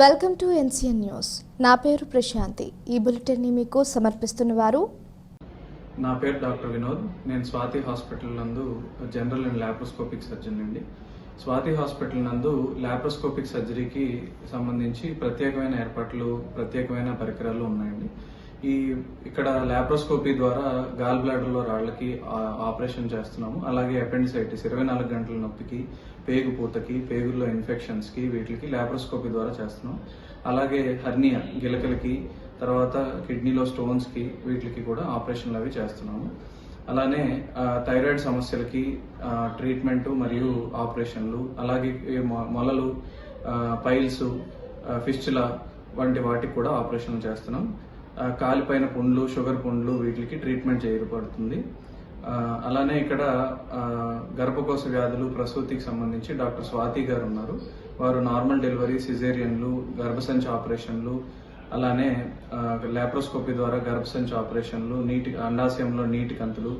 Welcome to NCN news. నా పేరు ప్రశాంతి. ఈ బులెటిన్ని మీకు సమర్పిస్తున్న వారు నా పేరు డాక్టర్ వినోద్. నేను స్వాతి హాస్పిటల్ నందు జనరల్ అండ్ లాప్రోస్కోపిక్ సర్జన్ అండి. స్వాతి హాస్పిటల్ నందు లాప్రోస్కోపిక్ సర్జరీకి సంబంధించి ప్రత్యేకమైన ఏర్పాట్లు, ప్రత్యేకమైన పరికరాలు ఉన్నాయండి. ఇక్కడ లాప్రోస్కోపీ ద్వారా గాల్ బ్లాడర్లో రాళ్లకి ఆపరేషన్ చేస్తున్నాము. అలాగే అపెండిసైటిస్ 24 గంటల నొప్పికి, పేగు పూతకి, పేగుల్లో ఇన్ఫెక్షన్స్కి వీటికి లాప్రోస్కోపీ ద్వారా చేస్తున్నాం. అలాగే హర్నియా గిలకలకి, తర్వాత కిడ్నీలో స్టోన్స్కి వీటికి కూడా ఆపరేషన్లు అవి చేస్తున్నాము. అలానే థైరాయిడ్ సమస్యలకి ట్రీట్మెంటు మరియు ఆపరేషన్లు, అలాగే మొలలు, పైల్స్, ఫిస్టులా వంటి వాటికి కూడా ఆపరేషన్లు చేస్తున్నాం. కాలిపైన పుండ్లు, షుగర్ పుండ్లు వీటికి ట్రీట్మెంట్ చేయబడుతుంది. అలానే ఇక్కడ గర్భకోశ వ్యాధులు, ప్రసూతికి సంబంధించి డాక్టర్ స్వాతి గారు ఉన్నారు. వారు నార్మల్ డెలివరీ, సిజేరియన్లు, గర్భసంచి ఆపరేషన్లు, అలానే లాప్రోస్కోపీ ద్వారా గర్భసంచి ఆపరేషన్లు, అండాశయంలో నీటి కంతులు,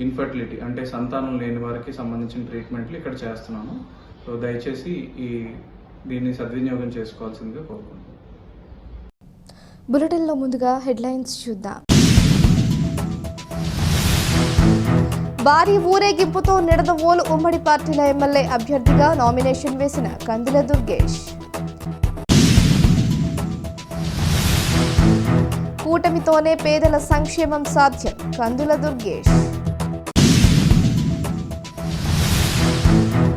ఇన్ఫర్టిలిటీ అంటే సంతానం లేని వారికి సంబంధించిన ట్రీట్మెంట్లు ఇక్కడ చేస్తున్నాము. సో దయచేసి దీన్ని సద్వినియోగం చేసుకోవాల్సిందిగా కోరుకుంటున్నాను. బులెటిన్లో ముందుగా హెడ్లైన్స్ చూద్దాం. భారీ ఊరేగింపుతో నిడదవోలు ఉమ్మడి పార్టీల ఎమ్మెల్యే అభ్యర్థిగా నామినేషన్ వేసిన కందుల దుర్గేష్. కూటమితోనే పేదల సంక్షేమం సాధ్యం, కందుల దుర్గేష్.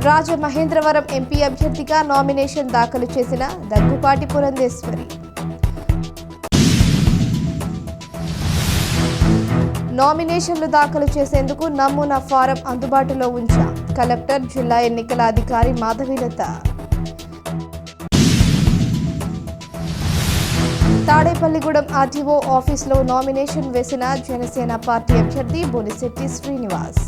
రాజమహేంద్రవరం ఎంపీ అభ్యర్థిగా నామినేషన్ దాఖలు చేసిన దగ్గుపాటి పురంధేశ్వరి. నామినేషన్లు దాఖలు చేసేందుకు నమూనా ఫారం అందుబాటులో ఉంచాం, కలెక్టర్, జిల్లా ఎన్నికల అధికారి మాధవీలత. తాడేపల్లిగూడెం ఆర్టీఓ ఆఫీసులో నామినేషన్ వేసిన జనసేన పార్టీ అభ్యర్థి బొలిశెట్టి శ్రీనివాస్.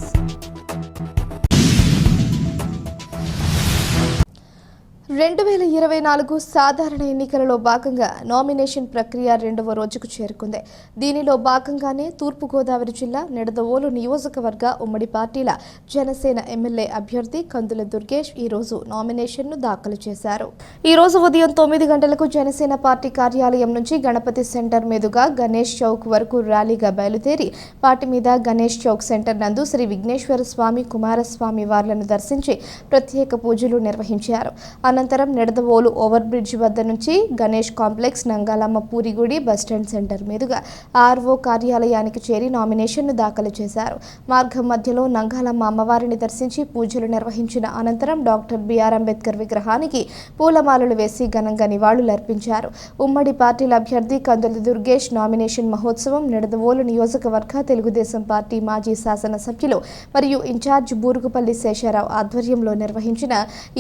రెండు 2024 సాధారణ ఎన్నికలలో భాగంగా నామినేషన్ ప్రక్రియ 2వ రోజుకు చేరుకుంది. దీనిలో భాగంగానే తూర్పుగోదావరి జిల్లా నిడదవోలు నియోజకవర్గ ఉమ్మడి పార్టీల జనసేన ఎమ్మెల్యే అభ్యర్థి కందుల దుర్గేష్ ఈ రోజు నామినేషన్ను దాఖలు చేశారు. ఈ రోజు ఉదయం 9 గంటలకు జనసేన పార్టీ కార్యాలయం నుంచి గణపతి సెంటర్ మీదుగా గణేష్ చౌక్ వరకు ర్యాలీగా బయలుదేరి పార్టీ మీద గణేష్ చౌక్ సెంటర్ నందు శ్రీ విఘ్నేశ్వర స్వామి, కుమారస్వామి వార్లను దర్శించి ప్రత్యేక పూజలు నిర్వహించారు. అనంతరం నిడదవోలు ఓవర్ బ్రిడ్జ్ వద్ద నుంచి గణేష్ కాంప్లెక్స్, నంగాలమ్మ పూరిగుడి, బస్టాండ్ సెంటర్ మీదుగా ఆర్ఓ కార్యాలయానికి చేరి నామినేషన్ను దాఖలు చేశారు. మార్గం మధ్యలో నంగాలమ్మ అమ్మవారిని దర్శించి పూజలు నిర్వహించిన అనంతరం డాక్టర్ బిఆర్ అంబేద్కర్ విగ్రహానికి పూలమాలలు వేసి ఘనంగా నివాళులర్పించారు. ఉమ్మడి పార్టీల అభ్యర్థి కందుల దుర్గేష్ నామినేషన్ మహోత్సవం నిడదవోలు నియోజకవర్గ తెలుగుదేశం పార్టీ మాజీ శాసనసభ్యులు మరియు ఇన్ఛార్జ్ బూరుగుపల్లి శేషారావు ఆధ్వర్యంలో నిర్వహించిన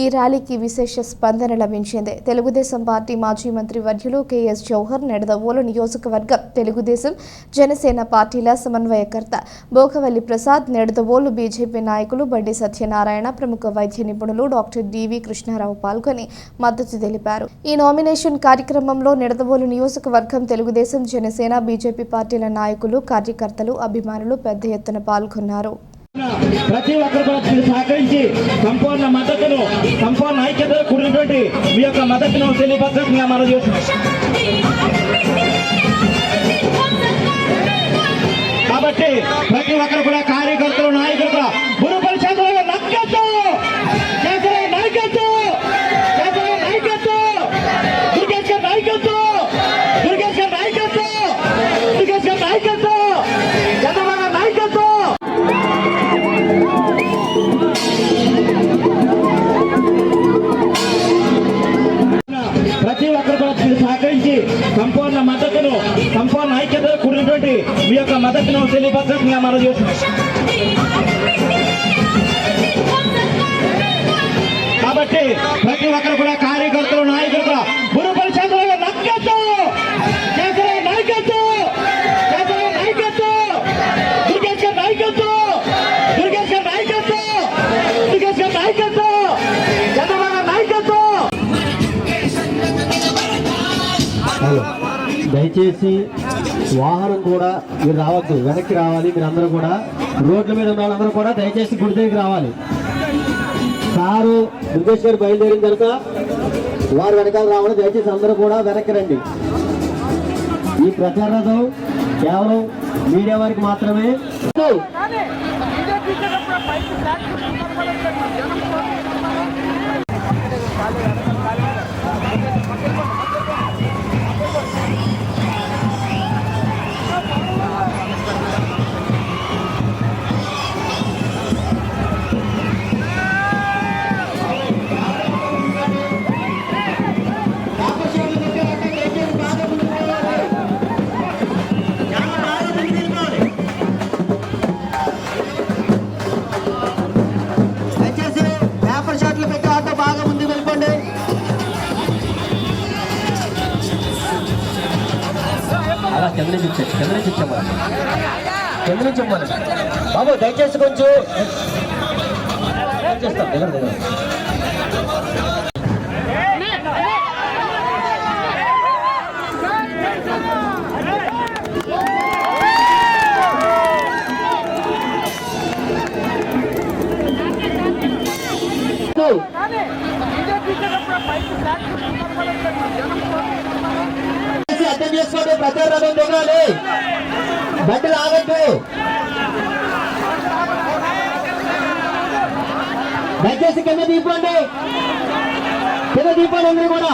ఈ ర్యాలీకి విశేష స్పందన లభించింది. తెలుగుదేశం పార్టీ మాజీ మంత్రి వర్యులు కెఎస్ జౌహర్, నిడదవోలు నియోజకవర్గ తెలుగుదేశం జనసేన పార్టీల సమన్వయకర్త బోకవల్లి ప్రసాద్, నిడదవోలు బీజేపీ నాయకులు బండి సత్యనారాయణ, ప్రముఖ వైద్య నిపుణులు డాక్టర్ డివి కృష్ణారావు పాల్గొని మద్దతు తెలిపారు. ఈ నామినేషన్ కార్యక్రమంలో నిడదవోలు నియోజకవర్గం తెలుగుదేశం, జనసేన, బీజేపీ పార్టీల నాయకులు, కార్యకర్తలు, అభిమానులు పెద్ద ఎత్తున పాల్గొన్నారు. ప్రతి ఒక్కరు కూడా సహకరించి సంపూర్ణ మద్దతును, సంపూర్ణ ఐక్యతను కూడినటువంటి మీ యొక్క మద్దతును తెలియపరచకుండా మనం చేస్తున్నాం. కాబట్టి ప్రతి ఒక్కరు కూడా కార్యకర్తలు, నాయకులు కూడా బూరుగుపల్లి చంద్రబాబు నాయకత్వం, నాయకత్వం, నాయకత్వం, దుర్గేష్ గారి నాయకత్వం, దుర్గేష్ గారి నాయకత్వం, దుర్గేష్ గారి నాయకత్వం, చంద్రబాబు గారి నాయకత్వం. ప్రతి ఒక్కరు కూడా సహకరించి సంపూర్ణ మద్దతును, సంపూర్ణ ఐక్యతను కూడినటువంటి మీ యొక్క మద్దతును తెలియపరచకుండా మనం చేస్తున్నాం. కాబట్టి ప్రతి ఒక్కరు కూడా కార్యకర్తలు నాయకులు కూడా గురుపల్లి చంద్రబాబు నాయకత్వం, చంద్రబాబు నాయకత్వం, చంద్రబాబు నాయకత్వం, దుర్గేష్ గారి నాయకత్వం, దుర్గేష్ గారి నాయకత్వం, దుర్గేష్ గారి నాయకత్వం, చంద్రబాబు గారి నాయకత్వం. దయచేసి వాహనం కూడా మీరు రావద్దు, వెనక్కి రావాలి. మీరు అందరూ కూడా రోడ్ల మీద ఉన్న వాళ్ళందరూ కూడా దయచేసి గుడి దగ్గరికి రావాలి. కారు దుర్గేష్ గారు బయలుదేరిన కనుక వారు వెనకాల రావాలి. దయచేసి అందరూ కూడా వెనక్కి రండి. ఈ ప్రచార రథం కేవలం మీడియా వారికి మాత్రమే. అలా కింద నుంచి ఇచ్చామని బాబు దయచేసి కొంచెం చేస్తాం. అర్థం చేసుకోండి, ప్రచార రథం దిగాలి, బండి ఆగద్దు. దయచేసి కింద దీపండి, కింద దీపండి అందరూ కూడా.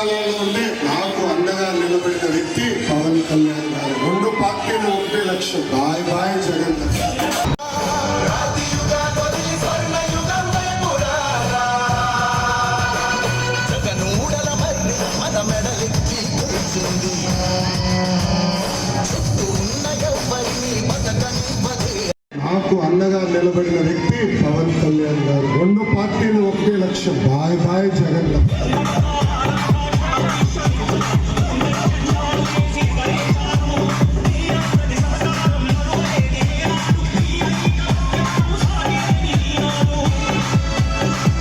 కష్టకాలంలో ఉంటే నాకు అండగా నిలబడిన వ్యక్తి పవన్ కళ్యాణ్ గారు. రెండు పార్టీలు ఒకటే లక్ష్యం. Bye bye Jagan. నాకు అండగా నిలబడిన వ్యక్తి పవన్ కళ్యాణ్ గారు. రెండు పార్టీలు ఒకటే లక్ష్యం. Bye bye Jagan.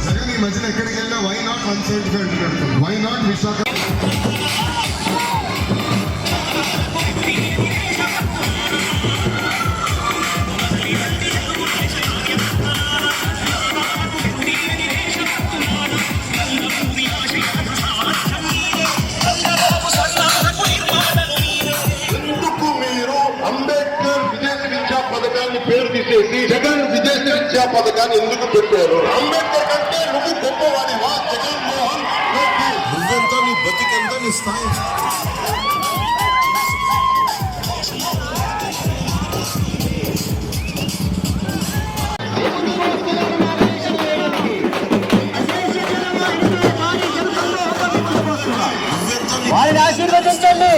జగన్ ఈ మధ్యన ఎక్కడికి వెళ్ళినా why not 175 why not Visakha. పేరు తీసేసి జగన్ విదేశీ విద్యా పథకాన్ని ఎందుకు పెట్టారు? అంబేద్కర్ కంటే నువ్వు గొప్పవాడివా? జగన్మోహన్ రెడ్డి నువ్వెంత, నీ బతికెంత, నీ స్థాయి. వారిని ఆశీర్వదించండి.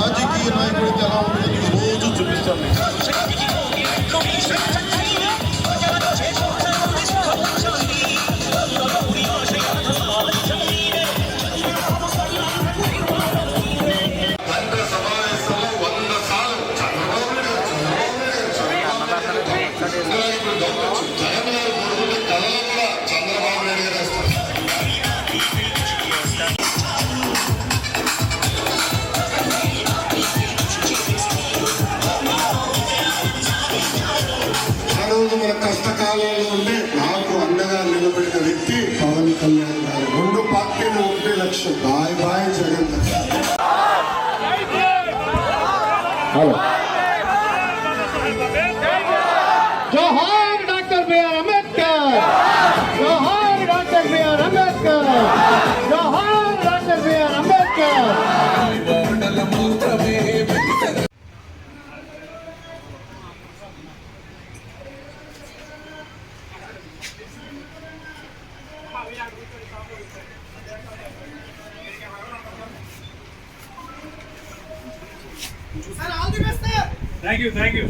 రాజకీయ నాయకుడికి ఎలా ఉంటుంది రోజు చూపిస్తాను. చంద్రబాబు నాయుడు గారు మన కష్టకాలంలో ఉంటే నాకు అండగా నిలబడిన వ్యక్తి పవన్ కళ్యాణ్ గారు. రెండు పార్టీలు ఒకటే లక్ష్యం. Bye bye Jagan. జోహార్ డాక్టర్ బిఆర్ అంబేద్కర్. జోహార్ డాక్టర్ బిఆర్ అంబేద్కర్. జోహార్ doctor B R Ambedkar. Thank you.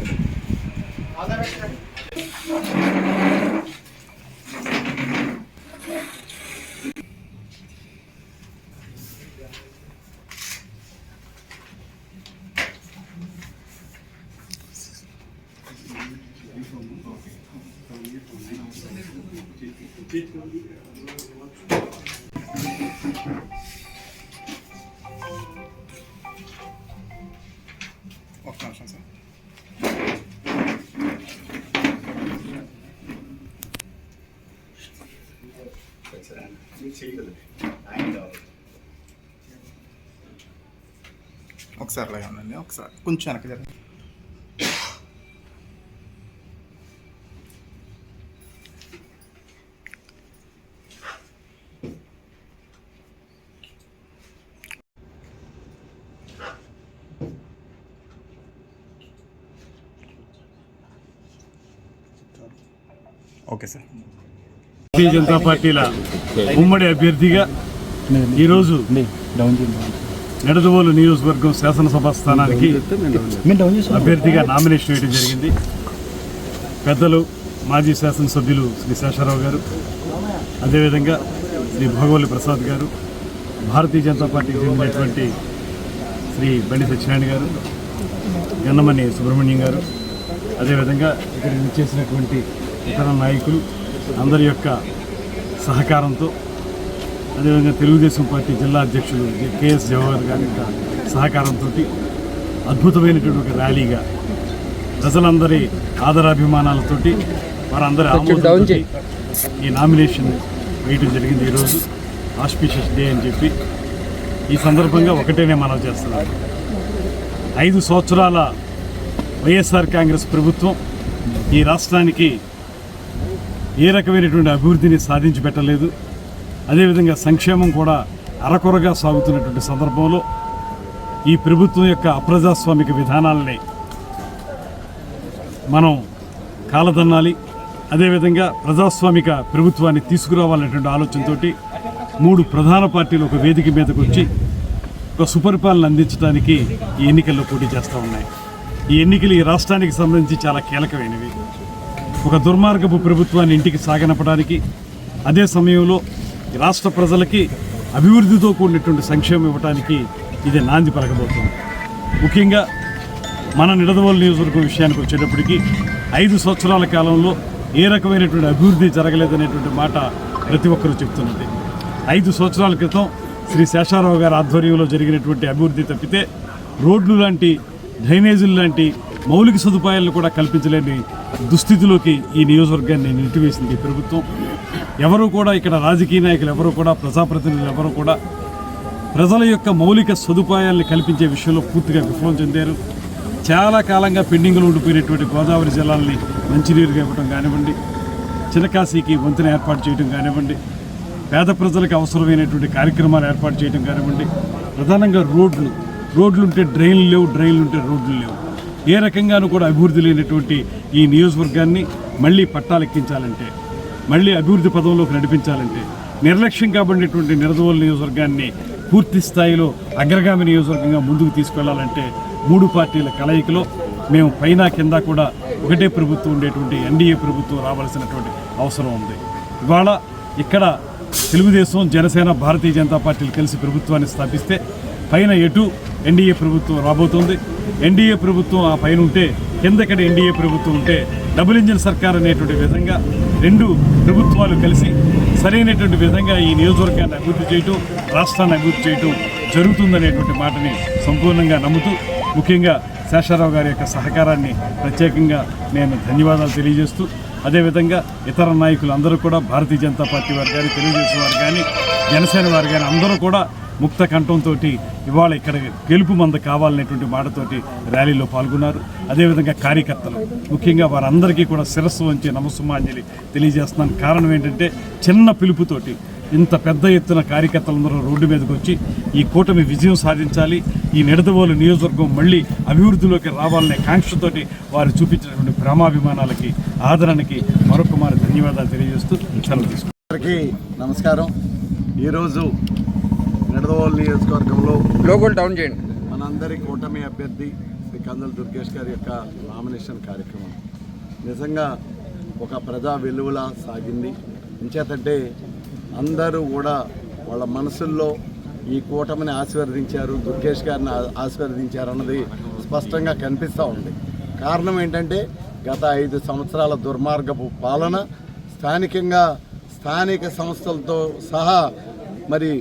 ఒకసారి లాగా ఉండండి, ఒకసారి కొంచెం వెనక్కి జరగండి. Okay sir. భారతీయ జనతా పార్టీల ఉమ్మడి అభ్యర్థిగా ఈరోజు నిడదవోలు నియోజకవర్గం శాసనసభ స్థానానికి అభ్యర్థిగా నామినేషన్ వేయడం జరిగింది. పెద్దలు మాజీ శాసనసభ్యులు శ్రీ శేషారావు గారు, అదేవిధంగా శ్రీ భోగవల్లి ప్రసాద్ గారు, భారతీయ జనతా పార్టీకి చెందినటువంటి శ్రీ బండి సత్యనారాయణ గారు, గన్నమని సుబ్రహ్మణ్యం గారు, అదేవిధంగా ఇక్కడికి వచ్చేసినటువంటి ఇతర నాయకులు అందరి యొక్క సహకారంతో, అదేవిధంగా తెలుగుదేశం పార్టీ జిల్లా అధ్యక్షులు కేఎస్ జవహర్ గారి యొక్క సహకారంతో అద్భుతమైనటువంటి ఒక ర్యాలీగా ప్రజలందరి ఆదరాభిమానాలతోటి వారందరి ఆమోదంతో ఈ నామినేషన్ వేయడం జరిగింది. ఈరోజు ఆస్పిషియస్ డే అని చెప్పి ఈ సందర్భంగా ఒకటేనే మనవి చేస్తున్నాను. 5 సంవత్సరాల వైఎస్ఆర్ కాంగ్రెస్ ప్రభుత్వం ఈ రాష్ట్రానికి ఏ రకమైనటువంటి అభివృద్ధిని సాధించి పెట్టలేదు. అదేవిధంగా సంక్షేమం కూడా అరకొరగా సాగుతున్నటువంటి సందర్భంలో ఈ ప్రభుత్వం యొక్క అప్రజాస్వామిక విధానాలని మనం కాలదన్నాలి. అదేవిధంగా ప్రజాస్వామిక ప్రభుత్వాన్ని తీసుకురావాలనేటువంటి ఆలోచనతో 3 ప్రధాన పార్టీలు ఒక వేదిక మీదకు వచ్చి ఒక సుపరిపాలన అందించడానికి ఈ ఎన్నికల్లో పోటీ చేస్తూ ఉన్నాయి. ఈ ఎన్నికలు ఈ రాష్ట్రానికి సంబంధించి చాలా కీలకమైనవి. ఒక దుర్మార్గపు ప్రభుత్వాన్ని ఇంటికి సాగనపడానికి, అదే సమయంలో ఈ రాష్ట్ర ప్రజలకి అభివృద్ధితో కూడినటువంటి సంక్షేమం ఇవ్వడానికి ఇది నాంది పలకబోతుంది. ముఖ్యంగా మన నిడదవోలు నియోజకవర్గం విషయానికి వచ్చేటప్పటికి 5 సంవత్సరాల కాలంలో ఏ రకమైనటువంటి అభివృద్ధి జరగలేదనేటువంటి మాట ప్రతి ఒక్కరూ చెప్తున్నది. 5 సంవత్సరాల క్రితం శ్రీ శేషారావు గారి ఆధ్వర్యంలో జరిగినటువంటి అభివృద్ధి తప్పితే రోడ్లు లాంటి, డ్రైనేజీలు లాంటి మౌలిక సదుపాయాలను కూడా కల్పించలేని దుస్థితిలోకి ఈ నియోజకవర్గాన్ని నెట్టివేసింది ఈ ప్రభుత్వం. ఎవరూ కూడా ఇక్కడ రాజకీయ నాయకులు ఎవరూ కూడా, ప్రజాప్రతినిధులు ఎవరూ కూడా ప్రజల యొక్క మౌలిక సదుపాయాలను కల్పించే విషయంలో పూర్తిగా విఫలం చెందారు. చాలా కాలంగా పెండింగ్లో ఉండిపోయినటువంటి గోదావరి జలాల్ని మంచినీరుగా ఇవ్వడం కానివ్వండి, చినకాశీకి వంతెన ఏర్పాటు చేయడం కానివ్వండి, పేద ప్రజలకు అవసరమైనటువంటి కార్యక్రమాలు ఏర్పాటు చేయడం కానివ్వండి, ప్రధానంగా రోడ్లు ఉంటే డ్రైన్లు లేవు, డ్రైన్లు ఉంటే రోడ్లు లేవు. ఏ రకంగానూ కూడా అభివృద్ధి లేనటువంటి ఈ నియోజకవర్గాన్ని మళ్ళీ పట్టాలెక్కించాలంటే, మళ్ళీ అభివృద్ధి పదంలోకి నడిపించాలంటే, నిర్లక్ష్యం కాబడినటువంటి నిడదవోలు నియోజకవర్గాన్ని పూర్తి స్థాయిలో అగ్రగామి నియోజకవర్గంగా ముందుకు తీసుకెళ్లాలంటే 3 పార్టీల కలయికలో మేము పైన కింద కూడా ఒకటే ప్రభుత్వం ఉండేటువంటి ఎన్డీఏ ప్రభుత్వం రావాల్సినటువంటి అవసరం ఉంది. ఇవాళ ఇక్కడ తెలుగుదేశం, జనసేన, భారతీయ జనతా పార్టీలు కలిసి ప్రభుత్వాన్ని స్థాపిస్తే పైన ఎటు ఎన్డీఏ ప్రభుత్వం రాబోతుంది. ఎన్డీఏ ప్రభుత్వం ఆ పైన ఉంటే, కిందక్కడ ఎన్డీఏ ప్రభుత్వం ఉంటే డబుల్ ఇంజిన్ సర్కార్ అనేటువంటి విధంగా 2 ప్రభుత్వాలు కలిసి సరైనటువంటి విధంగా ఈ నియోజకవర్గాన్ని అభివృద్ధి చేయటం, రాష్ట్రాన్ని అభివృద్ధి చేయటం జరుగుతుందనేటువంటి మాటని సంపూర్ణంగా నమ్ముతూ, ముఖ్యంగా శేషారావు గారి యొక్క సహకారాన్ని ప్రత్యేకంగా నేను ధన్యవాదాలు తెలియజేస్తూ, అదేవిధంగా ఇతర నాయకులు అందరూ కూడా, భారతీయ జనతా పార్టీ వారు కానీ, తెలుగుదేశం వారు కానీ, జనసేన వారు కానీ అందరూ కూడా ముక్త కంఠంతో ఇవాళ ఇక్కడ గెలుపు మంద కావాలనేటువంటి మాటతోటి ర్యాలీలో పాల్గొన్నారు. అదేవిధంగా కార్యకర్తలు, ముఖ్యంగా వారందరికీ కూడా శిరస్సు వంచి నమస్సుమాంజలి తెలియజేస్తున్నాను. కారణం ఏంటంటే, చిన్న పిలుపుతోటి ఇంత పెద్ద ఎత్తున కార్యకర్తలందరూ రోడ్డు మీదకి వచ్చి ఈ కూటమి విజయం సాధించాలి, ఈ నిడదవోలు నియోజకవర్గం మళ్ళీ అభివృద్ధిలోకి రావాలనే కాంక్షతోటి వారు చూపించినటువంటి ప్రేమాభిమానాలకి, ఆదరణకి మరొక మారు ధన్యవాదాలు తెలియజేస్తూ సెలవు తీసుకుంటాను. అందరికీ నమస్కారం. ఈరోజు నిడదవోలు నియోజకవర్గంలో లోగోలు డౌన్ చేయండి. మనందరి కూటమి అభ్యర్థి శ్రీ కందుల దుర్గేష్ గారి యొక్క నామినేషన్ కార్యక్రమం నిజంగా ఒక ప్రజా వెలువలా సాగింది. ఇంచేతంటే అందరూ కూడా వాళ్ళ మనసుల్లో ఈ కూటమిని ఆశీర్వదించారు, దుర్గేష్ గారిని ఆశీర్వదించారు అన్నది స్పష్టంగా కనిపిస్తూ ఉంది. కారణం ఏంటంటే, గత 5 సంవత్సరాల దుర్మార్గపు పాలన, స్థానిక సంస్థలతో సహా మరి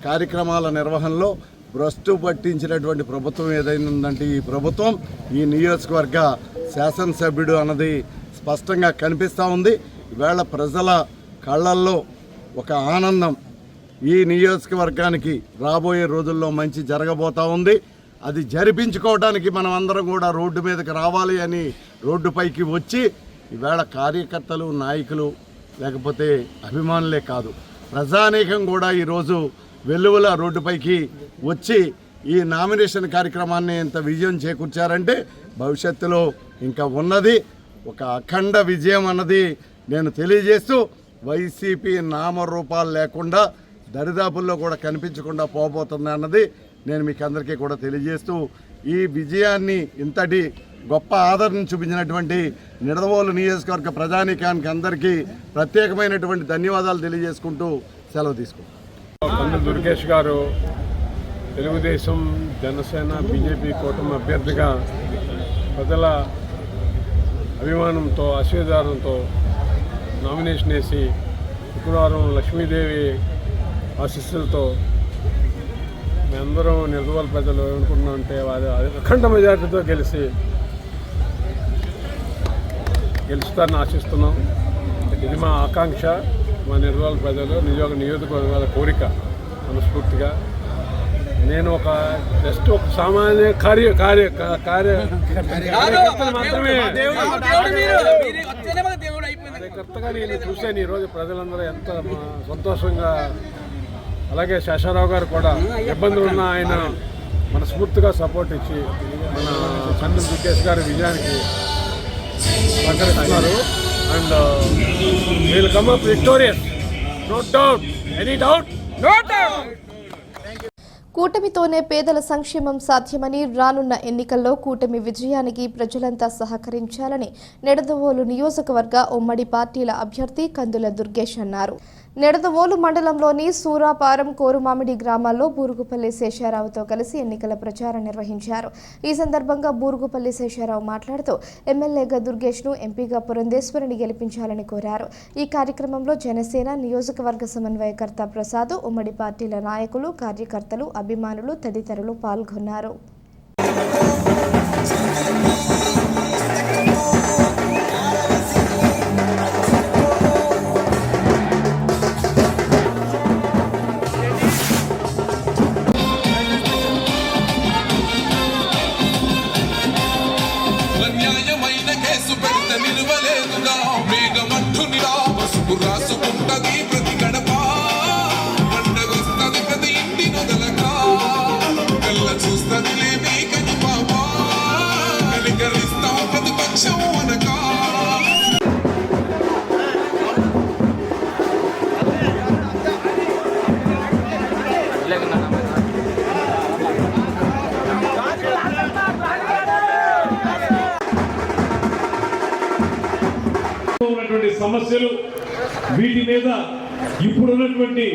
కార్యక్రమాల నిర్వహణలో భ్రష్టు పట్టించినటువంటి ప్రభుత్వం ఏదైనా ఉందంటే ఈ ప్రభుత్వం, ఈ నియోజకవర్గ శాసనసభ్యుడు అన్నది స్పష్టంగా కనిపిస్తూ ఉంది. ఈవేళ ప్రజల కళ్ళల్లో ఒక ఆనందం, ఈ నియోజకవర్గానికి రాబోయే రోజుల్లో మంచి జరగబోతూ ఉంది. అది జరిపించుకోవడానికి మనం అందరం కూడా రోడ్డు మీదకి రావాలి అని రోడ్డుపైకి వచ్చి ఈవేళ కార్యకర్తలు, నాయకులు, లేకపోతే అభిమానులే కాదు, ప్రజానీకం కూడా ఈరోజు వెల్లువల రోడ్డుపైకి వచ్చి ఈ నామినేషన్ కార్యక్రమాన్ని ఎంత విజయం చేకూర్చారంటే, భవిష్యత్తులో ఇంకా ఉన్నది ఒక అఖండ విజయం అన్నది నేను తెలియజేస్తూ, వైసీపీ నామరూపాలు లేకుండా దరిదాపుల్లో కూడా కనిపించకుండా పోబోతుంది అన్నది నేను మీకు అందరికీ కూడా తెలియజేస్తూ, ఈ విజయాన్ని ఇంతటి గొప్ప ఆదరణ చూపించినటువంటి నిడదవోలు నియోజకవర్గ ప్రజానీకానికి అందరికీ ప్రత్యేకమైనటువంటి ధన్యవాదాలు తెలియజేసుకుంటూ సెలవు తీసుకుంటాం. కందుల దుర్గేష్ గారు తెలుగుదేశం, జనసేన, బీజేపీ కూటమి అభ్యర్థిగా ప్రజల అభిమానంతో, ఆశీర్వాదంతో నామినేషన్ వేసి శుక్రవారం లక్ష్మీదేవి ఆశీస్సులతో మేమందరం నిడదవోలు ప్రజలు ఏమనుకుంటున్నామంటే అఖండ మెజార్టీతో గెలుస్తారని ఆశిస్తున్నాం. ఇది మా ఆకాంక్ష. మా నిర్మల ప్రజలు నియోజకవర్గాల కోరిక మనస్ఫూర్తిగా నేను జస్ట్ ఒక సామాన్య కార్యకర్తను మాత్రమే కార్యకర్తగా నేను చూశాను. ఈరోజు ప్రజలందరూ ఎంత సంతోషంగా, అలాగే శేషారావు గారు కూడా ఇబ్బందులు ఉన్న ఆయన మనస్ఫూర్తిగా సపోర్ట్ ఇచ్చి మన చంద్ర దుర్గేష్ గారి విజయానికి సహకరిస్తున్నారు. And will come up victorious, no doubt, any doubt, no doubt. కూటమితోనే పేదల సంక్షేమం సాధ్యమని, రానున్న ఎన్నికల్లో కూటమి విజయానికి ప్రజలంతా సహకరించాలని నిడదవోలు నియోజకవర్గ ఉమ్మడి పార్టీల అభ్యర్థి కందుల దుర్గేష్ అన్నారు. నిడదవోలు మండలంలోని సూరాపారం, కోరుమామిడి గ్రామాల్లో బూరుగుపల్లి శేషారావుతో కలిసి ఎన్నికల ప్రచారం నిర్వహించారు. ఈ సందర్భంగా బూరుగుపల్లి శేషారావు మాట్లాడుతూ ఎమ్మెల్యేగా దుర్గేష్ను, ఎంపీగా పురంధేశ్వరిని గెలిపించాలని కోరారు. ఈ కార్యక్రమంలో జనసేన నియోజకవర్గ సమన్వయకర్త ప్రసాద్, ఉమ్మడి పార్టీల నాయకులు, కార్యకర్తలు, అభిమానులు తదితరులు పాల్గొన్నారు. రాసుకుంటది ప్రతి గడప, పండగొస్తది ప్రతి ఇంటి నొదలక, కళ్ళ చూస్తది లేని కను పాప, కలికరిస్తాం ప్రతిపక్షం అనక. సమస్యలు వీటి మీద ఇప్పుడున్నటువంటి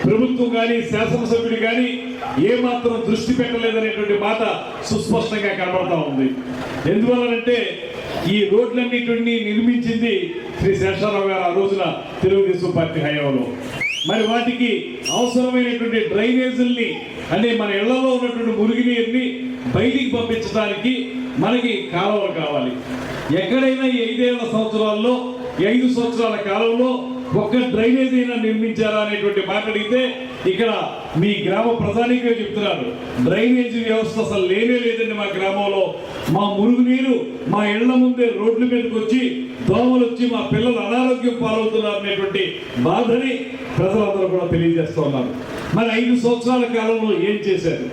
ప్రభుత్వం కానీ శాసనసభ్యులు కానీ ఏమాత్రం దృష్టి పెట్టలేదనేటువంటి మాట సుస్పష్టంగా కనబడతా ఉంది. ఎందువల్లనంటే ఈ రోడ్లన్నిటిని నిర్మించింది శ్రీ శేషారావు గారు ఆ రోజున తెలుగుదేశం పార్టీ హయాంలో. మరి వాటికి అవసరమైనటువంటి డ్రైనేజీల్ని అంటే మన ఇళ్లలో ఉన్నటువంటి మురుగునీరుని బయటికి పంపించడానికి మనకి కాలువలు కావాలి. ఎక్కడైనా ఈ 5 సంవత్సరాల్లో 5 సంవత్సరాల కాలంలో ఒక్క డ్రైనేజ్ అయినా నిర్మించారా అనేటువంటి మాట్లాడితే ఇక్కడ మీ గ్రామ ప్రధానిగా చెప్తున్నారు, డ్రైనేజీ వ్యవస్థ అసలు లేనే లేదండి మా గ్రామంలో. మా మురుగునీరు మా ఇళ్ల ముందే రోడ్ల మీదకి వచ్చి దోమలు వచ్చి మా పిల్లలు అనారోగ్యం పాలవుతున్నారు అనేటువంటి బాధని ప్రజలందరూ కూడా తెలియజేస్తూ ఉన్నారు. మరి 5 సంవత్సరాల కాలంలో ఏం చేశారు?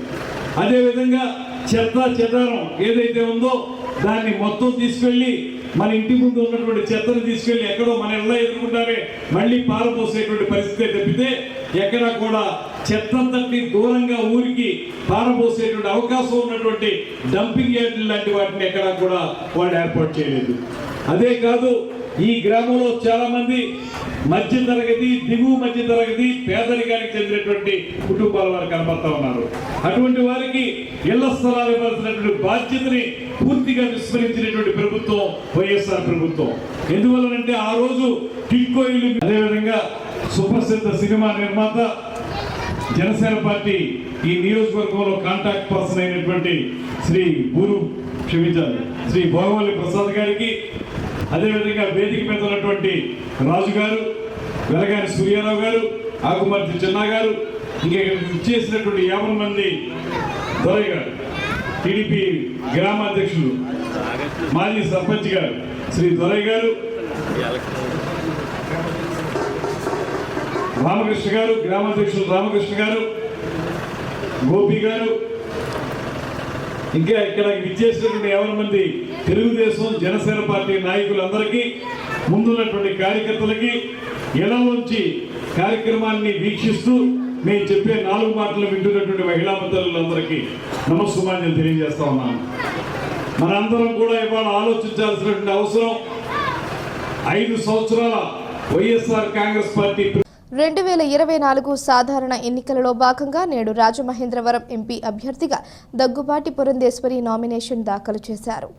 అదేవిధంగా చెత్త చెదారం ఏదైతే ఉందో దాన్ని మొత్తం తీసుకెళ్ళి మన ఇంటి ముందు ఉన్నటువంటి చెత్తను తీసుకెళ్లి ఎక్కడో మన ఇళ్ళ ఎదుర్కొంటారే మళ్ళీ పారపోసేటువంటి పరిస్థితి తప్పితే ఎక్కడ కూడా చెత్తంతటి దూరంగా ఊరికి పారపోసేటువంటి అవకాశం ఉన్నటువంటి డంపింగ్ యార్డులు లాంటి వాటిని ఎక్కడా కూడా వాళ్ళు ఏర్పాటు చేయలేదు. అదే కాదు, ఈ గ్రామంలో చాలా మంది మధ్య తరగతి, దిగువ మధ్య తరగతి, పేదరికానికి చెందినటువంటి కుటుంబాల వారు కనబడతా ఉన్నారు. అటువంటి వారికి ఇళ్ల స్థలాలు ఇవ్వాల్సినటువంటి బాధ్యతని పూర్తిగా విస్మరించినటువంటి ప్రభుత్వం వైఎస్ఆర్ ప్రభుత్వం. ఎందువల్లనంటే ఆ రోజు టిడ్కో ఇల్లు, అదేవిధంగా సుప్రసిద్ధ సినిమా నిర్మాత, జనసేన పార్టీ ఈ నియోజకవర్గంలో కాంటాక్ట్ పర్సన్ అయినటువంటి శ్రీ భోగవల్లి ప్రసాద్ గారికి, అదేవిధంగా వేదిక మీద ఉన్నటువంటి రాజు గారు, వెలగాని సూర్యారావు గారు, ఆకుమర్తి చిన్న గారు, ఇంకా ఇచ్చేసినటువంటి 50 మంది దొరయ్య గారు, టీడీపీ గ్రామాధ్యక్షులు, మాజీ సర్పంచ్ గారు శ్రీ దొరయ్య గారు, రామకృష్ణ గారు, గ్రామాధ్యక్షులు రామకృష్ణ గారు, గోపి గారు, ఇంకా ఇక్కడ విచ్చేసినటువంటి 50 మంది తెలుగుదేశం జనసేన పార్టీ నాయకులందరికీ, ముందున్నటువంటి కార్యకర్తలకి, ఇళ్లలోంచి కార్యక్రమాన్ని వీక్షిస్తూ మేము చెప్పే 4 మాటలు వింటున్నటువంటి మహిళా మంత్రులందరికీ నమస్సుమాన్యం తెలియజేస్తా ఉన్నాను. మనందరం కూడా ఇవాళ ఆలోచించాల్సినటువంటి అవసరం 5 సంవత్సరాల వైఎస్ఆర్ కాంగ్రెస్ పార్టీ 2024 సాధారణ ఎన్నికలలో భాగంగా నేడు రాజమహేంద్రవరం ఎంపీ అభ్యర్థిగా దగ్గుబాటి పురంధేశ్వరి నామినేషన్ దాఖలు చేశారు.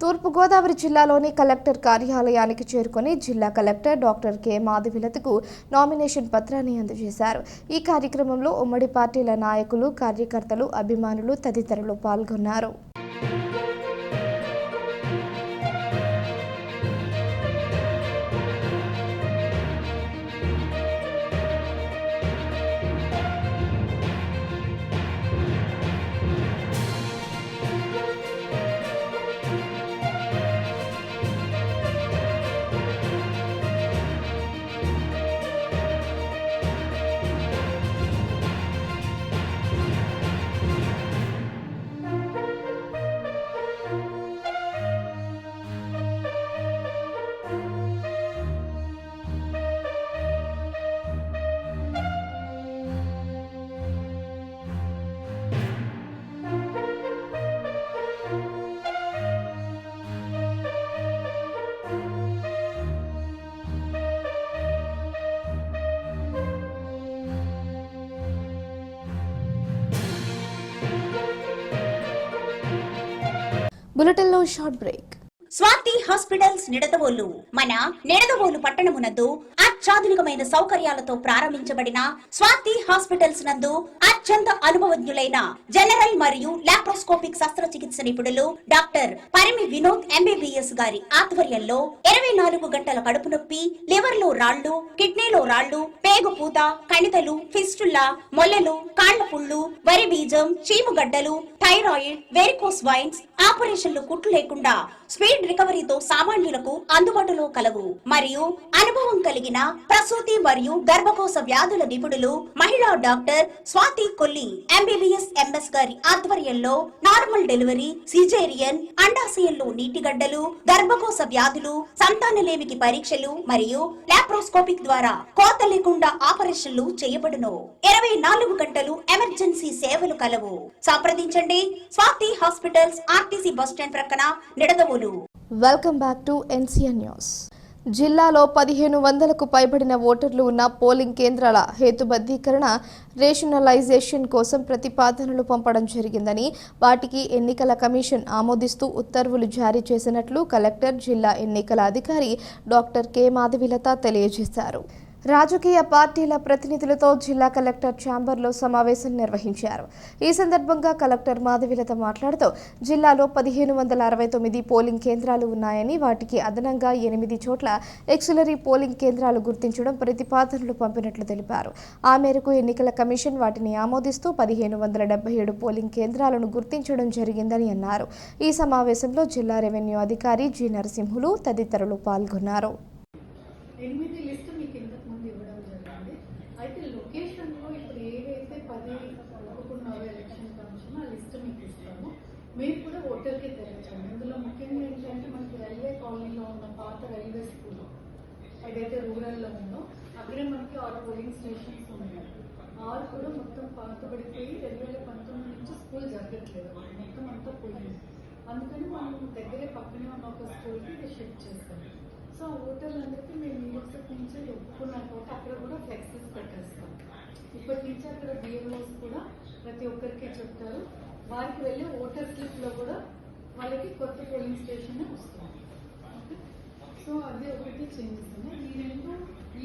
తూర్పుగోదావరి జిల్లాలోని కలెక్టర్ కార్యాలయానికి చేరుకొని జిల్లా కలెక్టర్ డాక్టర్ కె మాధవిలతకు నామినేషన్ పత్రాన్ని అందజేశారు. ఈ కార్యక్రమంలో ఉమ్మడి పార్టీల నాయకులు, కార్యకర్తలు, అభిమానులు తదితరులు పాల్గొన్నారు. బులెటిన్లో short break. Swathi hospitals Nidadavolu మన నిడదవోలు పట్టణమునందు అత్యాధునికమైన సౌకర్యాలతో ప్రారంభించబడిన స్వాతి హాస్పిటల్స్ నందు అత్యంత అనుభవజ్ఞులైన జనరల్ మరియు లాప్రోస్కోపిక్ శస్త్రచికిత్స నిపుణులు డాక్టర్ పరిమి వినోద్ MBBS గారి ఆధ్వర్యంలో 24 గంటల కడుపు నొప్పి, లివర్ లో రాళ్లు, కిడ్నీలో రాళ్లు, పేగు పూత, కణితలు, ఫిస్టులా, మొల్లలు, కాళ్ల పుళ్ళు, వరి బీజం, చీముగడ్డలు, థైరాయిడ్, వెరికోస్ వైన్స్ ఆపరేషన్లు కుట్లు లేకుండా స్పీడ్ రికవరీతో సామాన్యులకు అందుబాటులో కలవు. మరియు అనుభవం కలిగిన ప్రసూతి మరియు గర్భకోశ వ్యాధుల నిపుణులు మహిళా doctor Swathi Kolli MBBS MS గారి ఆధ్వర్యంలో నార్మల్ డెలివరీ, సిజేరియన్, అండాశయంలో నీటిగడ్డలు, గర్భకోశ వ్యాధులు, సంతానలేమికి పరీక్షలు మరియు లాప్రోస్కోపిక్ ద్వారా కోత లేకుండా ఆపరేషన్లు చేయబడును. 24 గంటలు ఎమర్జెన్సీ సేవలు కలవు. సంప్రదించండి స్వాతి హాస్పిటల్స్, RTC బస్టాండ్ ప్రక్కన, Nidadavolu. Welcome back to NCN news. జిల్లాలో 1500కు పైబడిన ఓటర్లు ఉన్న పోలింగ్ కేంద్రాల హేతుబద్ధీకరణ, రేషనలైజేషన్ కోసం ప్రతిపాదనలు పంపడం జరిగిందని, వాటికి ఎన్నికల కమిషన్ ఆమోదిస్తూ ఉత్తర్వులు జారీ చేసినట్లు కలెక్టర్, జిల్లా ఎన్నికల అధికారి డాక్టర్ కె మాధవిలత తెలియజేశారు. రాజకీయ పార్టీల ప్రతినిధులతో జిల్లా కలెక్టర్ ఛాంబర్లో సమావేశం నిర్వహించారు. ఈ సందర్భంగా కలెక్టర్ మాధవిలత మాట్లాడుతూ జిల్లాలో 1569 పోలింగ్ కేంద్రాలు ఉన్నాయని, వాటికి అదనంగా 8 చోట్ల ఎక్సిలరీ పోలింగ్ కేంద్రాలు గుర్తించడం ప్రతిపాదనలు పంపినట్లు తెలిపారు. ఆ మేరకు ఎన్నికల కమిషన్ వాటిని ఆమోదిస్తూ 1577 పోలింగ్ కేంద్రాలను గుర్తించడం జరిగిందని అన్నారు. ఈ సమావేశంలో జిల్లా రెవెన్యూ అధికారి జి నరసింహులు తదితరులు పాల్గొన్నారు. అయితే లొకేషన్లో ఇప్పుడు ఏవైతే 10 ఒప్పుకున్నారో ఎలక్షన్ కమిషన్ ఆ లిస్ట్ మీకు ఇస్తాము. మీరు కూడా ఓటర్కి తెలియచండి. ఇందులో ముఖ్యంగా ఏంటంటే మనకి రైల్వే కాలనీలో ఉన్న పాత రైల్వే స్కూల్ ఏదైతే రూరల్లో ఉందో అక్కడే మనకి 6 పోలింగ్ స్టేషన్స్ ఉన్నాయి. 6 కూడా మొత్తం పాతబడిపోయి 2019 నుంచి స్కూల్ జరగట్లేదు, మొత్తం అంతా పోయింది. అందుకని మనం దగ్గరే పక్కనే ఉన్న ఒక స్కూల్కి షిఫ్ట్ చేస్తాం. సో ఓటర్లందరికీ మేము యూనివర్సిటీ నుంచి ఒప్పుకున్నాక అక్కడ కూడా ఫ్లెక్సెస్ పెట్టేస్తాం. ఇప్పటి నుంచి అక్కడ BLOs కూడా ప్రతి ఒక్కరికి చెప్తారు. వారికి వెళ్ళే ఓటర్ స్లిప్లో కూడా వాళ్ళకి కొత్త పోలింగ్ స్టేషన్ వస్తుంది. ఓకే, సో అది ఒకటి చేంజెస్ ఉన్నాయి. ఈ రెండు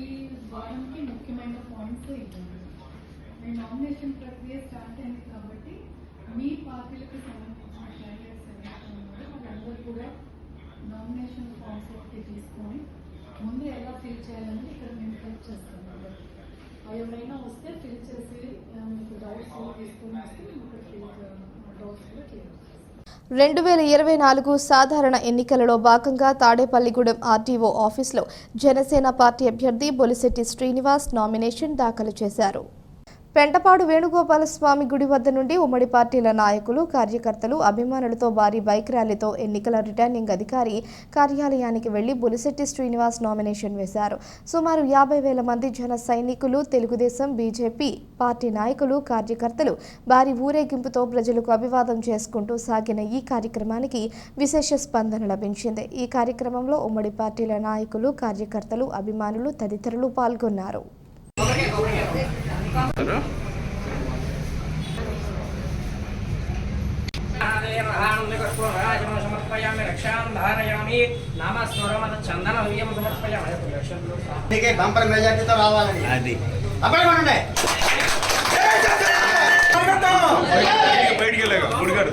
ఈ వారానికి ముఖ్యమైన పాయింట్స్ ఇవ్వండి. మీ నామినేషన్ ప్రక్రియ స్టార్ట్ అయింది కాబట్టి మీ పార్టీలకు సంబంధించిన క్యాండిడేట్స్ ఎవరైతే ఉన్నారో వాళ్ళందరూ కూడా నామినేషన్ ఫామ్స్ ఒకటి తీసుకొని ముందు ఎలా ఫిల్ చేయాలని ఇక్కడ మేము హెల్ప్ చేస్తాం. ఎవరైనా వస్తే ఫిల్ చేసి మీకు డౌట్స్ తీసుకొని వస్తే మీకు డౌట్స్ కూడా క్లియర్ చేస్తాం. 2024 సాధారణ ఎన్నికలలో భాగంగా తాడేపల్లిగూడెం RTO ఆఫీసులో జనసేన పార్టీ అభ్యర్థి బొలిశెట్టి శ్రీనివాస్ నామినేషన్ దాఖలు చేశారు. పెంటపాడు వేణుగోపాలస్వామి గుడి వద్ద నుండి ఉమ్మడి పార్టీల నాయకులు, కార్యకర్తలు, అభిమానులతో భారీ బైక్ ర్యాలీతో ఎన్నికల రిటర్నింగ్ అధికారి కార్యాలయానికి వెళ్లి బొలిశెట్టి శ్రీనివాస్ నామినేషన్ వేశారు. సుమారు 50,000 మంది జన సైనికులు, తెలుగుదేశం, బీజేపీ పార్టీ నాయకులు, కార్యకర్తలు భారీ ఊరేగింపుతో ప్రజలకు అభివాదం చేసుకుంటూ సాగిన ఈ కార్యక్రమానికి విశేష స్పందన లభించింది. ఈ కార్యక్రమంలో ఉమ్మడి పార్టీల నాయకులు, కార్యకర్తలు, అభిమానులు తదితరులు పాల్గొన్నారు. బంపర్ మెజార్టీతో రావాలని అది అప్పటి బయటికి వెళ్ళాక గుడిగాడు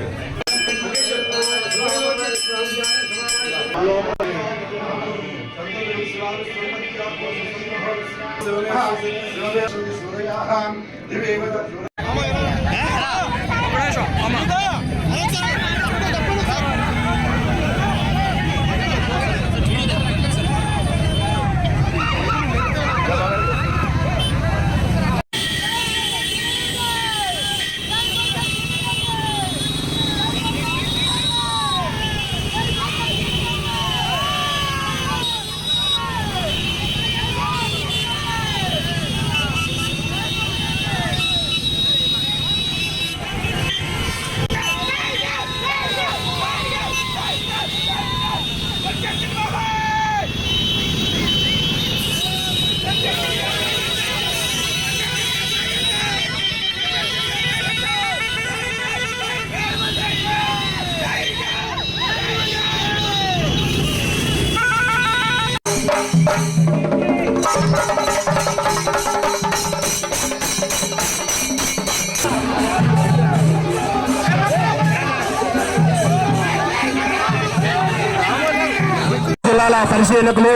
పరిశీలకులు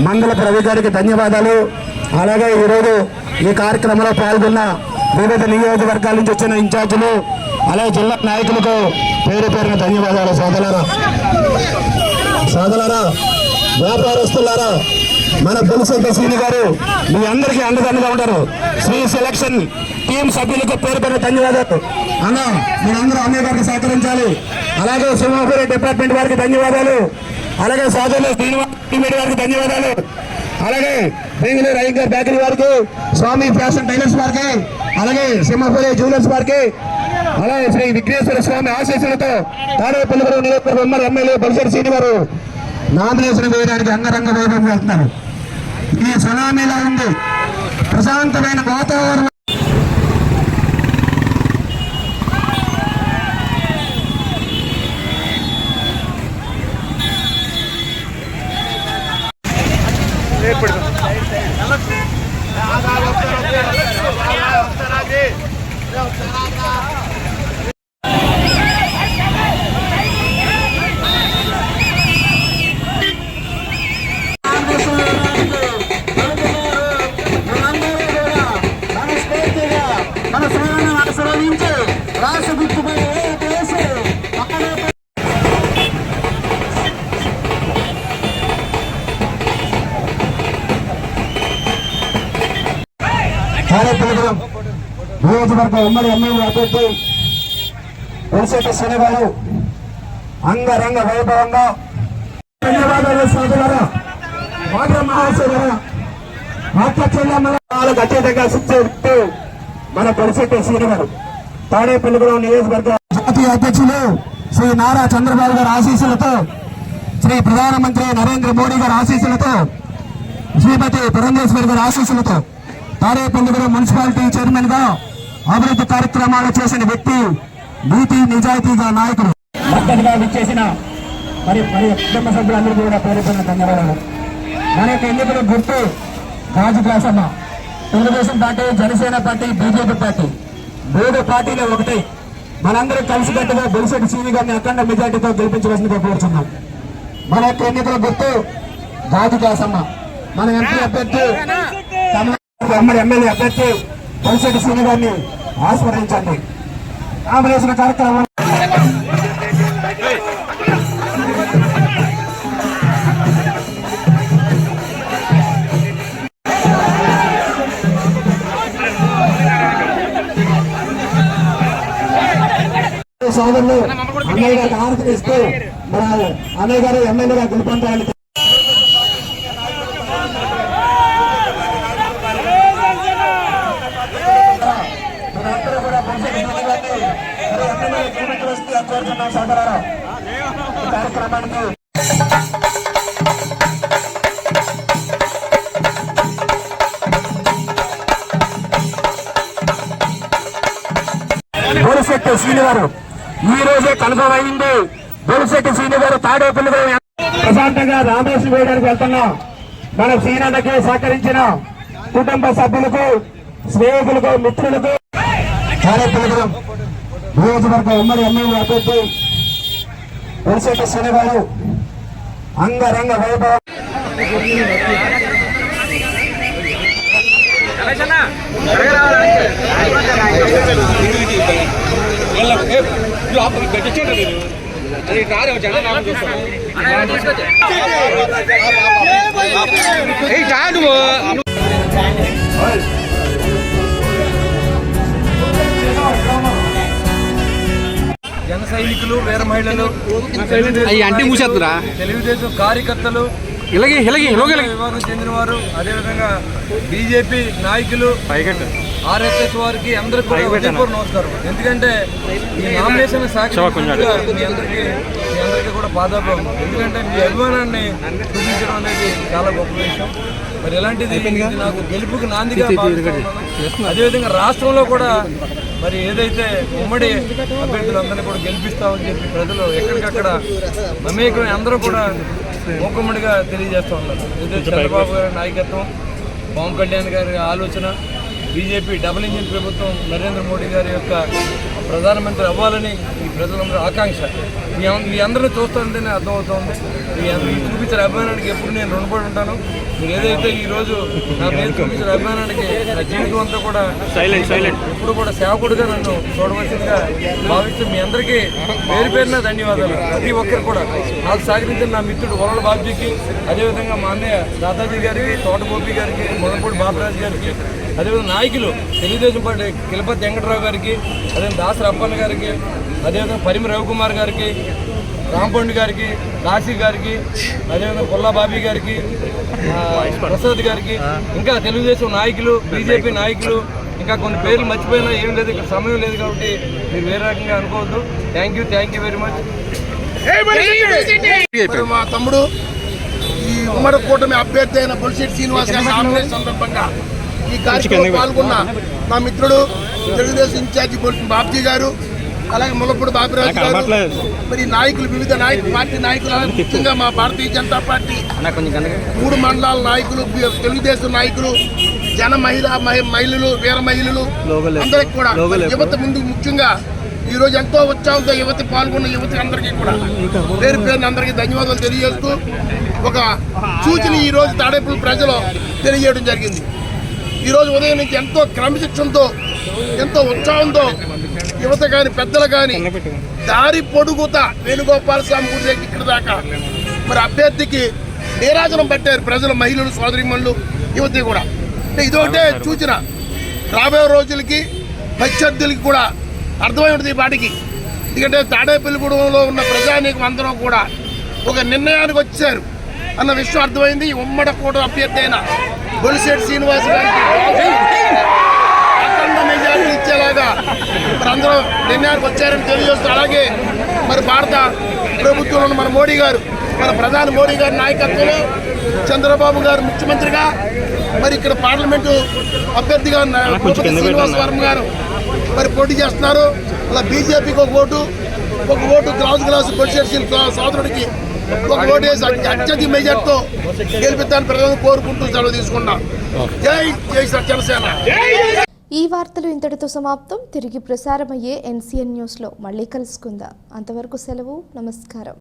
మంగళపు రవి గారికి ధన్యవాదాలు. అలాగే ఈరోజు ఈ కార్యక్రమంలో పాల్గొన్న వివిధ నియోజకవర్గాల నుంచి వచ్చిన ఇన్ఛార్జీలు, అలాగే జిల్లా నాయకులకు పేరు పేరున ధన్యవాదాలు. సోదరులారా, వ్యాపారస్తులారా, మన పులిశెట్టి శ్రీని గారు మీ అందరికీ అండదండగా ఉంటారు. శ్రీ సెలక్షన్ టీం సభ్యులకు పేరు పేరున ధన్యవాదాలు. అన్న మీరందరూ అన్నయ్య గారికి సహకరించాలి. అలాగే సింహాపురి డిపార్ట్మెంట్ వారికి ధన్యవాదాలు. అలాగే సోదరులు శ్రీనివాస్ గారికి ధన్యవాదాలు. అలాగే బెంగళూరు అయ్యంగార్ బేకరీ వారికి, స్వామి ఫ్యాషన్ టైలర్స్ వారికి, అలాగే సింహాపురి జ్యువెలర్స్ వారికి, అలాగే శ్రీ విఘ్నేశ్వర స్వామి ఆశీస్సులతో తాడేపల్లిగూడెం నియోజకవర్గం ఎమ్మెల్యే బొలిశెట్టి శ్రీని గారు నామినేషన్ వేయడానికి అంగరంగ వైభవం వెళ్తున్నారు. ఈ సునామీలా ఉంది, ప్రశాంతమైన వాతావరణం. నియోజకవర్గ ఉమ్మడి ఎమ్మెల్యే అభ్యర్థి పులిశెట్టి శ్రీని గారు అంగరంగ వైభవంగా ధన్యవాదాలు. సోదరులారా, మహాశయులారా, వాళ్ళకు అత్యధికంగా శిక్షిస్తూ మన పులిశెట్టి శ్రీని గారు తాడేపల్లిగూడెం నియోజకవర్గ జాతీయ అధ్యక్షులు శ్రీ నారా చంద్రబాబు గారి ఆశీస్సులతో, శ్రీ ప్రధానమంత్రి నరేంద్ర మోడీ గారి ఆశీస్సులతో, శ్రీమతి పురంధేశ్వరి గారి ఆశీస్సులతో తాడేపల్లిగూడెం మున్సిపాలిటీ చైర్మన్ గా అభివృద్ధి కార్యక్రమాలు చేసిన వ్యక్తి, నీతి నిజాయితీగా నాయకుడు. మద్దతుగా విచ్చేసిన మరి కుటుంబ సభ్యులందరూ కూడా పేరు పేరున ధన్యవాదాలు. మన యొక్క ఎన్నికల గుర్తు గాజు గ్లాసమ్మ. Telugu Desam party, Janasena party, BJP party 3 పార్టీలు ఒకటి. మనందరూ కలిసికట్టుగా పులిశెట్టి శ్రీని గారిని అఖండ మెజార్టీతో గెలిపించవలసిందిగా కోరుతున్నాం. మన యొక్క ఎన్నికల గుర్తు గాజు గ్లాసమ్మ. మన ఎంపీ అభ్యర్థి ఉమ్మడి ఎమ్మెల్యే అభ్యర్థి పులిశెట్టి శ్రీని గారిని ఆస్వాదించండి. నామినేషన్ కార్యక్రమం సోదరులు అన్నయ్య గారికి ఆహ్వానం ఇస్తూ మన అన్నయ్య గారు ఎమ్మెల్యేగా గెలుపొందాలని కోరుతున్నాం. సోదరులారా, ఈ కార్యక్రమానికి పులిశెట్టి శ్రీని గారు ఈ రోజే కన్ఫర్మ్ అయింది. పులిశెట్టి శ్రీని గారు తాడేపల్లిగూడెం ప్రశాంతంగా నామినేషన్ వేయడానికి వెళ్తున్నాం. మన శ్రీనన్నకి సహకరించిన కుటుంబ సభ్యులకు, స్నేహితులకు, మిత్రులకు తాడేపల్లిగూడెం నియోజకవర్గ ఉమ్మడి ఎమ్మెల్యే అభ్యర్థి పులిశెట్టి శ్రీని గారు అంగరంగ వైభవం జన సైనికులు, వీర మహిళలు, తెలుగుదేశం కార్యకర్తలు, విభాగం చెందిన వారు, అదేవిధంగా బీజేపీ నాయకులు, ఆర్ఎస్ఎస్ వారికి అందరికీ కూడా హృదయపూర్వక నమస్కారం. ఎందుకంటే ఈ నామినేషన్ మీ అందరికీ కూడా పాదాభం. ఎందుకంటే మీ అభిమానాన్ని చూపించడం అనేది చాలా గొప్ప విషయం. మరి ఇలాంటిది నాకు గెలుపుకి నాందిగా భావిస్తున్నాను. అదేవిధంగా రాష్ట్రంలో కూడా మరి ఏదైతే ఉమ్మడి అభ్యర్థులందరినీ కూడా గెలిపిస్తామని చెప్పి ప్రజలు ఎక్కడికక్కడ మమేకమై అందరూ కూడా మూకుమ్మడిగా తెలియజేస్తూ ఉన్నారు. ఏదైతే చంద్రబాబు గారి నాయకత్వం, పవన్ కళ్యాణ్ గారి ఆలోచన, బీజేపీ డబుల్ ఇంజిన్ ప్రభుత్వం, నరేంద్ర మోడీ గారి యొక్క ప్రధానమంత్రి అవ్వాలని ఈ ప్రజలందరూ ఆకాంక్ష. మీ అందరినీ చూస్తుంటేనే అర్థమవుతోంది. మీరు చూపించిన అభిమానానికి ఎప్పుడు నేను రుణపడి ఉంటాను. మీరు ఏదైతే ఈరోజు నా పేరు చూపించిన అభిమానానికి నా జీవితం అంతా కూడా ఎప్పుడు కూడా సేవకుడిగా నన్ను చూడవలసిందిగా భావిస్తూ మీ అందరికీ పేరు పేరున ధన్యవాదాలు. ప్రతి ఒక్కరు కూడా నాకు సహకరించిన నా మిత్రుడు వరల బాబ్జీకి, అదేవిధంగా మా అన్నయ్య దాదాజీ గారికి, తోట గోపి గారికి, మొదలపూడి బాబరాజు గారికి, అదేవిధంగా నాయకులు తెలుగుదేశం పార్టీ కిలపతి వెంకటరావు గారికి, అదేవిధంగా దాసరి అప్పన్న గారికి, అదేవిధంగా పరిమి రవికుమార్ గారికి, రాంపండు గారికి, కాశీ గారికి, అదేవిధంగా పుల్లా బాబీ గారికి, ప్రసాద్ గారికి, ఇంకా తెలుగుదేశం నాయకులు, బీజేపీ నాయకులు, ఇంకా కొన్ని పేర్లు మర్చిపోయినా ఏం లేదు, ఇక్కడ సమయం లేదు కాబట్టి మీరు వేరే రకంగా అనుకోవద్దు. Thank you very much. మా తమ్ముడు ఈ ఉమ్మడి కూటమి అభ్యర్థి అయిన బొలిశెట్టి శ్రీనివాస్ గారి నామినేషన్ సందర్భంగా ఈ కార్యక్రమంలో పాల్గొన్న నా మిత్రుడు తెలుగుదేశం ఇన్ఛార్జి బాబ్జీ గారు, అలాగే ముల్లపూడి బాబిరాజు గారు, మరి నాయకులు, వివిధ పార్టీ నాయకులు, ముఖ్యంగా మా భారతీయ జనతా పార్టీ 3 మండలాల నాయకులు, తెలుగుదేశం నాయకులు, జన మహిళలు, వీర మహిళలు అందరికి కూడా యువత ముందు ముఖ్యంగా ఈ రోజు ఎంతో ఉత్సాహంతో యువతి పాల్గొన్న యువతి అందరికీ కూడా పేరు పేరున అందరికీ ధన్యవాదాలు తెలియజేస్తూ ఒక సూచన ఈ రోజు తాడేపల్లి ప్రజలు తెలియజేయడం జరిగింది. ఈ రోజు ఉదయం నుంచి ఎంతో క్రమశిక్షణతో, ఎంతో ఉత్సాహంతో యువత కానీ పెద్దలు కానీ దారి పొడుగుత వేణుగోపాల స్వామి గుడి దగ్గర ఇక్కడ దాకా మరి అభ్యర్థికి నీరాజనం పెట్టారు ప్రజలు, మహిళలు, సోదరిమణులు, యువతి కూడా. అంటే ఇదొకటే సూచన. రాబోయే రోజులకి ప్రత్యర్థులకి కూడా అర్థమై ఉంటుంది ఈ పాటికి. ఎందుకంటే తాడేపల్లిగూడెంలో ఉన్న ప్రజానీకం అందరం కూడా ఒక నిర్ణయానికి వచ్చారు అన్న విషయం అర్థమైంది. ఈ ఉమ్మడి కూటమి అభ్యర్థి అయిన బొలిశెట్టి శ్రీనివాస్ గారికి అఖండ మెజారిటీ ఇచ్చేలాగా మరి అందరూ నిర్ణయానికి వచ్చారని తెలియజేస్తూ, అలాగే మరి భారత ప్రభుత్వంలో మన మోడీ గారు, మన ప్రధాని మోడీ గారి నాయకత్వంలో చంద్రబాబు గారు ముఖ్యమంత్రిగా, మరి ఇక్కడ పార్లమెంటు అభ్యర్థిగా శ్రీనివాస్ వర్మ గారు మరి పోటీ చేస్తున్నారు. అలా బీజేపీకి ఒక ఓటు గ్లాసు బొలిశెట్టి సోదరుడికి ఒక ఓటు వేసి అత్యధిక మెజార్టీతో గెలిపిద్దాన్ని ప్రజలను కోరుకుంటూ సెలవు తీసుకున్నాం. జై జనసేన. ఈ వార్తలు ఇంతటితో సమాప్తం. తిరిగి ప్రసారమయ్యే NCN న్యూస్లో మళ్ళీ కలుసుకుందాం. అంతవరకు సెలవు. నమస్కారం.